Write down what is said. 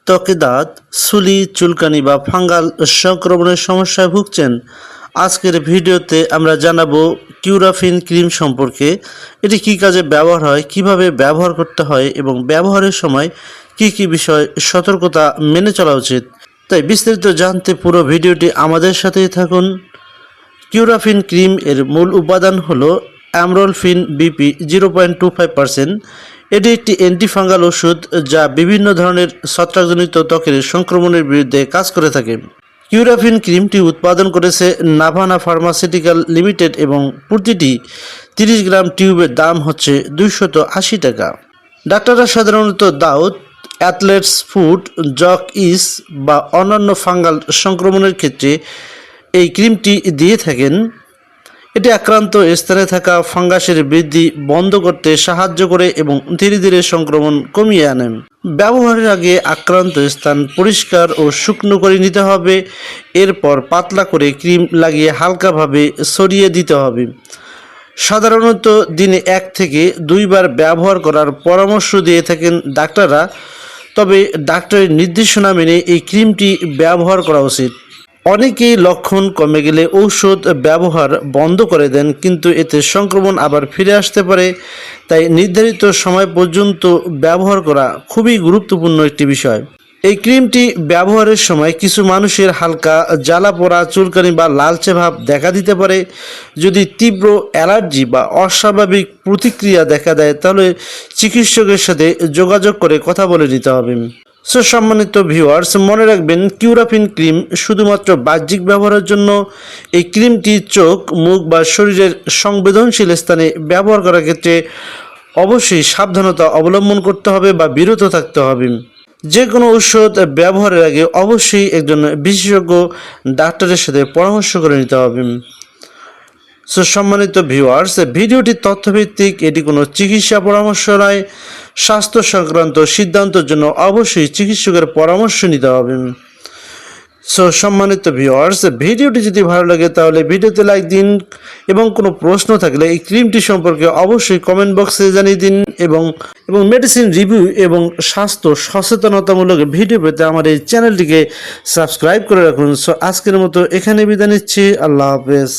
ত্বকে দাঁত, চুলি, চুলকানি বা ফাঙ্গাল সংক্রমণের সমস্যায় ভুগছেন? আজকের ভিডিওতে আমরা জানাবো কিউরাফিন ক্রিম সম্পর্কে। এটি কী কাজে ব্যবহার হয়, কিভাবে ব্যবহার করতে হয় এবং ব্যবহারের সময় কি কি বিষয় সতর্কতা মেনে চলা উচিত। তাই বিস্তারিত জানতে পুরো ভিডিওটি আমাদের সাথেই থাকুন। কিউরাফিন ক্রিম এর মূল উপাদান হলো অ্যামরোলফিন বিপি 0.25%। এটি একটি অ্যান্টিফাঙ্গাল ওষুধ যা বিভিন্ন ধরনের ছত্রাকজনিত ত্বকের সংক্রমণের বিরুদ্ধে কাজ করে থাকে। কিউরাফিন ক্রিমটি উৎপাদন করেছে নাভানা ফার্মাসিউটিক্যাল লিমিটেড এবং প্রতিটি 30 গ্রাম টিউবের দাম হচ্ছে 280 টাকা। ডাক্তাররা সাধারণত দাউত, অ্যাথলেটস ফুট, জক ইস বা অন্যান্য ফাঙ্গাল সংক্রমণের ক্ষেত্রে এই ক্রিমটি দিয়ে থাকেন। এটি আক্রান্ত স্থানে থাকা ফাঙ্গাসের বৃদ্ধি বন্ধ করতে সাহায্য করে এবং ধীরে ধীরে সংক্রমণ কমিয়ে আনে। ব্যবহারের আগে আক্রান্ত স্থান পরিষ্কার ও শুকনো করে নিতে হবে। এরপর পাতলা করে ক্রিম লাগিয়ে হালকাভাবে ছড়িয়ে দিতে হবে। সাধারণত দিনে 1 থেকে 2 বার ব্যবহার করার পরামর্শ দিয়ে থাকেন ডাক্তাররা, তবে ডাক্তারের নির্দেশনা মেনে এই ক্রিমটি ব্যবহার করা উচিত। অনেকেই লক্ষণ কমে গেলে ঔষধ ব্যবহার বন্ধ করে দেন, কিন্তু এতে সংক্রমণ আবার ফিরে আসতে পারে। তাই নির্ধারিত সময় পর্যন্ত ব্যবহার করা খুবই গুরুত্বপূর্ণ একটি বিষয়। এই ক্রিমটি ব্যবহারের সময় কিছু মানুষের হালকা জ্বালা পোড়া, চুলকানি বা লালচে ভাব দেখা দিতে পারে। যদি তীব্র অ্যালার্জি বা অস্বাভাবিক প্রতিক্রিয়া দেখা দেয় তাহলে চিকিৎসকের সাথে যোগাযোগ করে কথা বলে নিতে হবে। সম্মানিত ভিউয়ার্স, মনে রাখবেন কিউরাফিন ক্রিম শুধুমাত্র বাহ্যিক ব্যবহারের জন্য। এই ক্রিমটি চোখ, মুখ বা শরীরের সংবেদনশীল স্থানে ব্যবহার করার ক্ষেত্রে অবশ্যই সাবধানতা অবলম্বন করতে হবে বা বিরত থাকতে হবে। যে কোনো ঔষধ ব্যবহারের আগে অবশ্যই একজন বিশেষজ্ঞ ডাক্তারের সাথে পরামর্শ করে নিতে হবে। সম্মানিত ভিউয়ার্স, ভিডিওটি তথ্যভিত্তিক, এটি কোনো চিকিৎসা পরামর্শ নয়। স্বাস্থ্য সংক্রান্ত সিদ্ধান্তের জন্য অবশ্যই চিকিৎসকের পরামর্শ নিতে হবে। সম্মানিত ভিউয়ার্স, ভিডিওটি যদি ভালো লাগে তাহলে ভিডিওতে লাইক দিন এবং কোনো প্রশ্ন থাকলে এই ক্রিমটি সম্পর্কে অবশ্যই কমেন্ট বক্সে জানিয়ে দিন এবং মেডিসিন রিভিউ এবং স্বাস্থ্য সচেতনতামূলক ভিডিও পেতে আমার এই চ্যানেলটিকে সাবস্ক্রাইব করে রাখুন। আজকের মতো এখানে বিদায় নিচ্ছি। আল্লাহ হাফেজ।